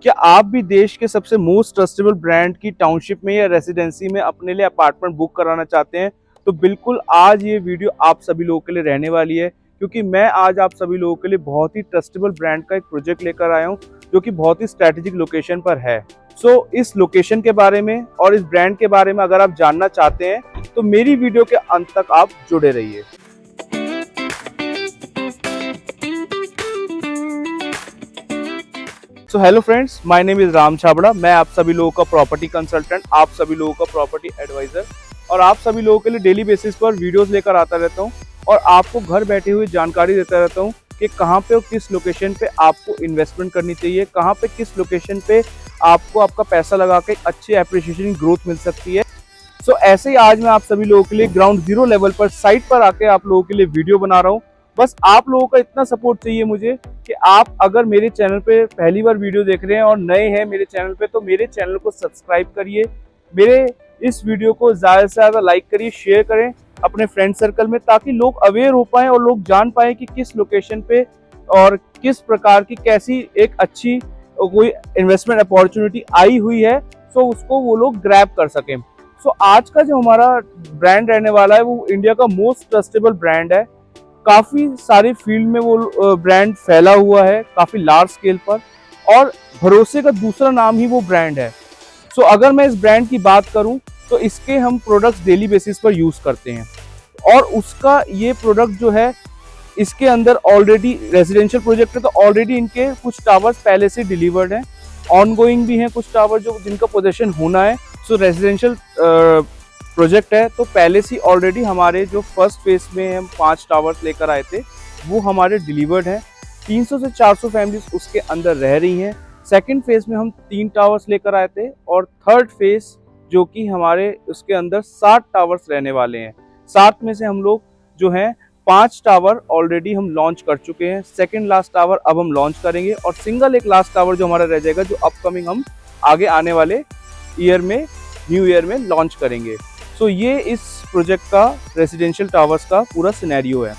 क्या आप भी देश के सबसे मोस्ट ट्रस्टेबल ब्रांड की टाउनशिप में या रेसिडेंसी में अपने लिए अपार्टमेंट बुक कराना चाहते हैं? तो बिल्कुल आज ये वीडियो आप सभी लोगों के लिए रहने वाली है, क्योंकि मैं आज आप सभी लोगों के लिए बहुत ही ट्रस्टेबल ब्रांड का एक प्रोजेक्ट लेकर आया हूँ जो कि बहुत ही स्ट्रैटेजिक लोकेशन पर है। इस लोकेशन के बारे में और इस ब्रांड के बारे में अगर आप जानना चाहते हैं तो मेरी वीडियो के अंत तक आप जुड़े रहिए। So hello friends, my name is Ram Chhabra. मैं आप सभी लोगों का प्रॉपर्टी कंसल्टेंट, आप सभी लोगों का प्रॉपर्टी एडवाइजर और आप सभी लोगों के लिए डेली बेसिस पर वीडियोस लेकर आता रहता हूं और आपको घर बैठे हुए जानकारी देता रहता हूं कि कहां पे और किस लोकेशन पे आपको इन्वेस्टमेंट करनी चाहिए, कहां पे किस लोकेशन पे आपको आपका पैसा लगा के अच्छी एप्रिसिएशन ग्रोथ मिल सकती है। ऐसे ही आज मैं आप सभी लोगों के लिए ग्राउंड जीरो लेवल पर साइट पर आके आप लोगों के लिए वीडियो बना रहा हूँ। बस आप लोगों का इतना सपोर्ट चाहिए मुझे कि आप अगर मेरे चैनल पे पहली बार वीडियो देख रहे हैं और नए हैं मेरे चैनल पे, तो मेरे चैनल को सब्सक्राइब करिए, मेरे इस वीडियो को ज़्यादा से ज़्यादा लाइक करिए, शेयर करें अपने फ्रेंड सर्कल में, ताकि लोग अवेयर हो पाएँ और लोग जान पाएँ कि किस लोकेशन पे और किस प्रकार की कैसी एक अच्छी कोई इन्वेस्टमेंट अपॉर्चुनिटी आई हुई है, उसको वो लोग ग्रैब कर सकें। आज का जो हमारा ब्रांड रहने वाला है वो इंडिया का मोस्ट ट्रस्टेबल ब्रांड है। काफी सारे फील्ड में वो ब्रांड फैला हुआ है, काफी लार्ज स्केल पर, और भरोसे का दूसरा नाम ही वो ब्रांड है। अगर मैं इस ब्रांड की बात करूं तो इसके हम प्रोडक्ट्स डेली बेसिस पर यूज करते हैं और उसका ये प्रोडक्ट जो है, इसके अंदर ऑलरेडी रेजिडेंशियल प्रोजेक्ट है, तो ऑलरेडी इनके कुछ टावर्स पहले से डिलीवर्ड हैं, ऑनगोइंग भी हैं कुछ टावर जो जिनका पोजीशन होना है। रेजिडेंशियल प्रोजेक्ट है तो पहले से ऑलरेडी हमारे जो फर्स्ट फेज में हम 5 टावर्स लेकर आए थे वो हमारे डिलीवर्ड हैं। 300 से 400 फैमिलीज उसके अंदर रह रही हैं। सेकंड फेज में हम 3 टावर्स लेकर आए थे और थर्ड फेज जो कि हमारे उसके अंदर 60 टावर्स रहने वाले हैं। 7 में से हम लोग जो हैं 5 टावर ऑलरेडी हम लॉन्च कर चुके हैं, सेकंड लास्ट टावर अब हम लॉन्च करेंगे और सिंगल एक लास्ट टावर जो हमारा रह जाएगा, जो अपकमिंग हम आगे आने वाले ईयर में, न्यू ईयर में लॉन्च करेंगे। ये इस प्रोजेक्ट का रेजिडेंशियल टावर्स का पूरा सिनेरियो है।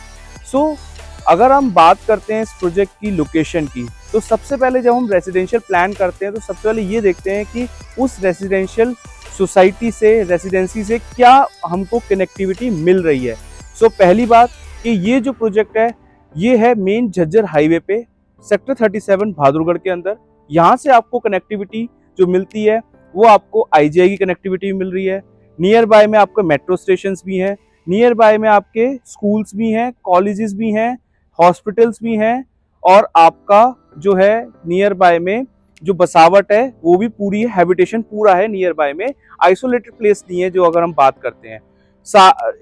अगर हम बात करते हैं इस प्रोजेक्ट की लोकेशन की, तो सबसे पहले जब हम रेजिडेंशियल प्लान करते हैं तो सबसे पहले ये देखते हैं कि उस रेजिडेंशियल सोसाइटी से, रेजिडेंसी से क्या हमको कनेक्टिविटी मिल रही है। पहली बात कि ये जो प्रोजेक्ट है ये है मेन झज्जर हाईवे पे, सेक्टर 37 बहादुरगढ़ के अंदर। यहाँ से आपको कनेक्टिविटी जो मिलती है वो आपको IGI की कनेक्टिविटी मिल रही है। नियर बाय में आपके मेट्रो स्टेशंस भी हैं, नियर बाय में आपके स्कूल्स भी हैं, कॉलेजेस भी हैं, हॉस्पिटल्स भी हैं, और आपका जो है नियर बाय में जो बसावट है वो भी पूरी है, हैबिटेशन पूरा है नियर बाय में, आइसोलेटेड प्लेस नहीं है। जो अगर हम बात करते हैं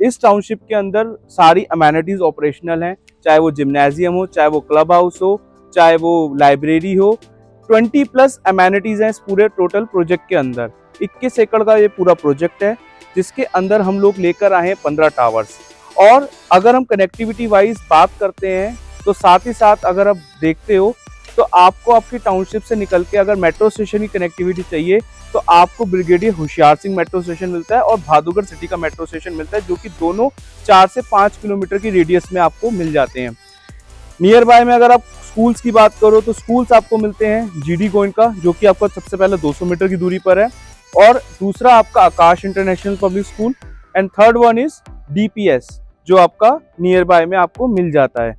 इस टाउनशिप के अंदर सारी अमेनिटीज ऑपरेशनल हैं, चाहे वो जिम्नेजियम हो, चाहे वो क्लब हाउस हो, चाहे वो लाइब्रेरी हो। 20+ अमेनिटीज हैं इस पूरे टोटल प्रोजेक्ट के अंदर। 21 एकड़ का ये पूरा प्रोजेक्ट है जिसके अंदर हम लोग लेकर आए हैं 15 टावर्स। और अगर हम कनेक्टिविटी वाइज बात करते हैं तो साथ ही साथ अगर आप देखते हो तो आपको आपकी टाउनशिप से निकल के अगर मेट्रो स्टेशन की कनेक्टिविटी चाहिए तो आपको brigadier Hoshiyar Singh metro station मिलता है और बहादुरगढ़ सिटी का मेट्रो स्टेशन मिलता है, जो कि दोनों 4 से 5 किलोमीटर की रेडियस में आपको मिल जाते हैं। नियर बाय में अगर आप स्कूल्स की बात करो तो स्कूल्स आपको मिलते हैं GD गोयनका, जो कि आपका सबसे पहले 200 मीटर की दूरी पर है, और दूसरा आपका Aakash international public school, and third one is DPS जो आपका नियर बाय में आपको मिल जाता है।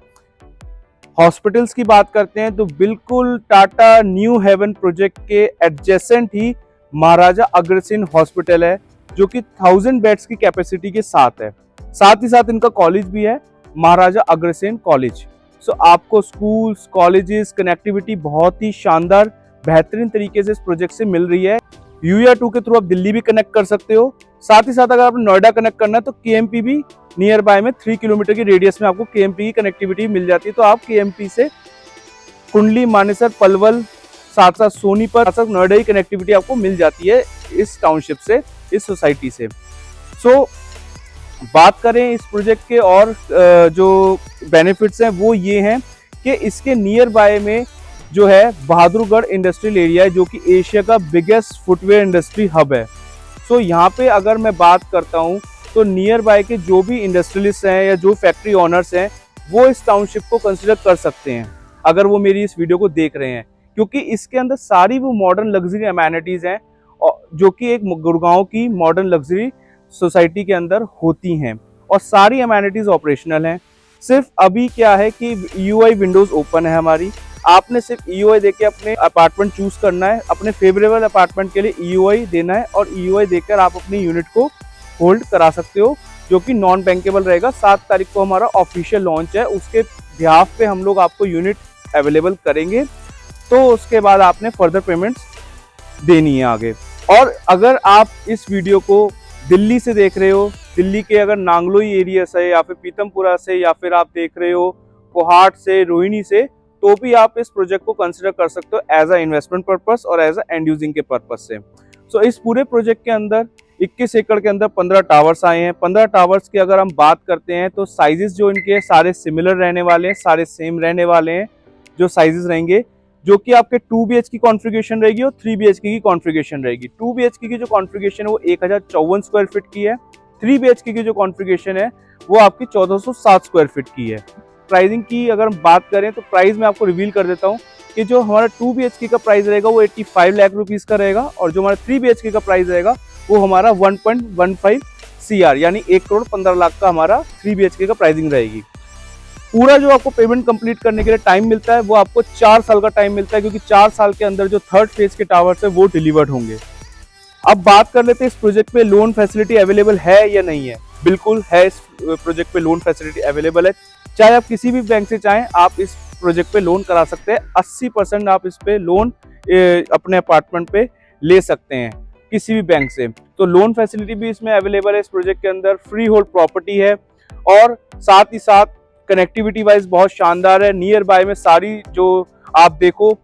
हॉस्पिटल्स की बात करते हैं तो बिल्कुल टाटा न्यू हेवन प्रोजेक्ट के एडजेसेंट ही महाराजा अग्रसेन हॉस्पिटल है, जो कि 1000 बेड्स की कैपेसिटी के साथ है। साथ ही साथ इनका कॉलेज भी है, महाराजा अग्रसेन कॉलेज। आपको स्कूल्स, कॉलेजेस, कनेक्टिविटी बहुत ही शानदार बेहतरीन तरीके से इस प्रोजेक्ट से मिल रही है। UER2 के थ्रू आप दिल्ली भी कनेक्ट कर सकते हो। साथ ही साथ अगर आपने नोएडा कनेक्ट करना है तो KMP भी नियर बाय में 3 किलोमीटर की रेडियस में आपको KMP की कनेक्टिविटी मिल जाती है। तो आप KMP से कुंडली, मानेसर, पलवल, साथ साथ सोनीपत, साथ नोएडा की कनेक्टिविटी आपको मिल जाती है इस टाउनशिप से, इस सोसाइटी से। बात करें इस प्रोजेक्ट के और जो बेनिफिट्स हैं वो ये हैं कि इसके नियर बाय में जो है बहादुरगढ़ इंडस्ट्रियल एरिया है, जो कि एशिया का बिगेस्ट फुटवेयर इंडस्ट्री हब है। यहाँ पे अगर मैं बात करता हूँ तो नियर बाय के जो भी इंडस्ट्रियलिस्ट हैं या जो फैक्ट्री ओनर्स हैं वो इस टाउनशिप को कंसिडर कर सकते हैं, अगर वो मेरी इस वीडियो को देख रहे हैं, क्योंकि इसके अंदर सारी वो मॉडर्न लग्जरी अमेनिटीज हैं जो कि एक गुड़गांव की मॉडर्न लग्जरी सोसाइटी के अंदर होती हैं, और सारी अमेनिटीज ऑपरेशनल हैं। सिर्फ अभी क्या है कि ईयूआई विंडोज ओपन है हमारी, आपने सिर्फ ईयूआई देके अपने अपार्टमेंट चूज करना है, अपने फेवरेबल अपार्टमेंट के लिए ईयूआई देना है और ईयूआई देकर आप अपनी यूनिट को होल्ड करा सकते हो, जो कि नॉन बैंकेबल रहेगा। 7 तारीख को हमारा ऑफिशियल लॉन्च है, उसके बिहाफ पे हम लोग आपको यूनिट अवेलेबल करेंगे, तो उसके बाद आपने फर्दर पेमेंट्स देनी है आगे। और अगर आप इस वीडियो को दिल्ली से देख रहे हो, दिल्ली के अगर नांगलोई एरिया से या फिर पीतमपुरा से, या फिर आप देख रहे हो कोहाट से, रोहिणी से, तो भी आप इस प्रोजेक्ट को कंसिडर कर सकते हो एज अ इन्वेस्टमेंट पर्पस और एज अ एंड यूजिंग के पर्पस से। सो इस पूरे प्रोजेक्ट के अंदर 21 एकड़ के अंदर 15 टावर्स आए हैं। 15 टावर्स की अगर हम बात करते हैं तो साइजेस जो इनके सारे सिमिलर रहने वाले हैं, सारे सेम रहने वाले हैं जो साइजेस रहेंगे, जो कि आपके 2 BHK की कॉन्फ़िगरेशन रहेगी और 3 BHK की कॉन्फ़िगरेशन रहेगी। 2 BHK की जो कॉन्फ़िगरेशन है वो 1054 स्क्वायर फीट की है, 3 BHK की जो कॉन्फ़िगरेशन है वो आपकी 1407 स्क्वायर फीट की है। प्राइसिंग की अगर हम बात करें तो प्राइस मैं आपको रिवील कर देता हूँ कि जो हमारा 2 BHK का प्राइस रहेगा वो 85 लाख रुपीस का रहेगा, और जो हमारा 3 BHK का प्राइस रहेगा वो हमारा 1.15 CR यानी 1,15,00,000 का हमारा 3 BHK का प्राइसिंग रहेगी। पूरा जो आपको पेमेंट कंप्लीट करने के लिए टाइम मिलता है वो आपको 4 साल का टाइम मिलता है, क्योंकि 4 साल के अंदर जो 3rd फेज के टावर्स है वो डिलीवर्ड होंगे। अब बात कर लेते हैं इस प्रोजेक्ट पे लोन फैसिलिटी अवेलेबल है या नहीं है। बिल्कुल है, इस प्रोजेक्ट पे लोन फैसिलिटी अवेलेबल है। चाहे आप किसी भी बैंक से चाहें आप इस प्रोजेक्ट पे लोन करा सकते हैं। 80% आप इस पे लोन अपने अपार्टमेंट पे ले सकते हैं किसी भी बैंक से। तो लोन फैसिलिटी भी इसमें अवेलेबल है। इस प्रोजेक्ट के अंदर फ्री होल्ड प्रॉपर्टी है, और साथ ही साथ कनेक्टिविटी वाइज बहुत शानदार है। नियर बाय में सारी जो आप देखो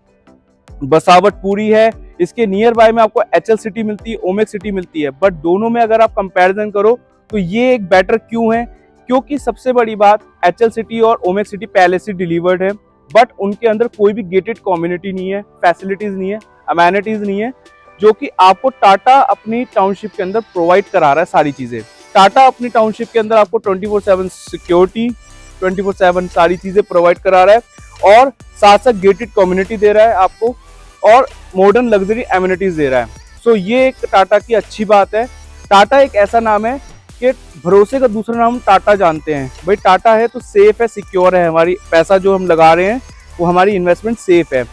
बसावट पूरी है। इसके नियर बाय में आपको HL सिटी मिलती है, ओमेक सिटी मिलती है, बट दोनों में अगर आप कंपैरिजन करो तो ये एक बेटर क्यों है, क्योंकि सबसे बड़ी बात HL सिटी और ओमेक सिटी पहले से डिलीवर्ड है, बट उनके अंदर कोई भी गेटेड कम्युनिटी नहीं है, फैसिलिटीज नहीं है, अमेनिटीज नहीं है, जो कि आपको टाटा अपनी टाउनशिप के अंदर प्रोवाइड करा रहा है सारी चीजें। टाटा अपनी टाउनशिप के अंदर आपको 24/7 सिक्योरिटी, 24/7 सारी चीजें प्रोवाइड करा रहा है, और साथ साथ गेटेड कम्युनिटी दे रहा है आपको, और मॉडर्न लग्जरी एमिनिटीज दे रहा है। सो ये एक टाटा की अच्छी बात है। टाटा एक ऐसा नाम है कि भरोसे का दूसरा नाम टाटा जानते हैं। भाई टाटा है तो सेफ है, सिक्योर है, हमारी पैसा जो हम लगा रहे हैं वो हमारी इन्वेस्टमेंट सेफ है।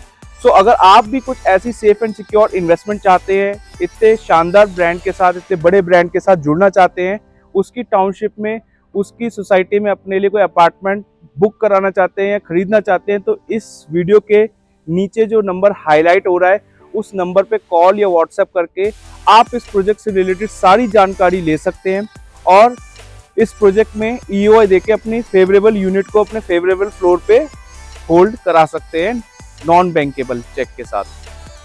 सो अगर आप भी कुछ ऐसी सेफ एंड सिक्योर इन्वेस्टमेंट चाहते हैं, इतने शानदार ब्रांड के साथ, इतने बड़े ब्रांड के साथ जुड़ना चाहते हैं, उसकी टाउनशिप में, उसकी सोसाइटी में अपने लिए कोई अपार्टमेंट बुक कराना चाहते हैं या खरीदना चाहते हैं, तो इस वीडियो के नीचे जो नंबर हाईलाइट हो रहा है उस नंबर पे कॉल या व्हाट्सएप करके आप इस प्रोजेक्ट से रिलेटेड सारी जानकारी ले सकते हैं, और इस प्रोजेक्ट में ईओआई देके अपनी फेवरेबल यूनिट को अपने फेवरेबल फ्लोर पे होल्ड करा सकते हैं नॉन बैंकेबल चेक के साथ।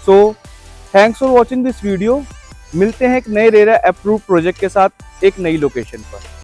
So thanks for watching this video. मिलते हैं एक नए रेरा अप्रूव प्रोजेक्ट के साथ एक नई लोकेशन पर।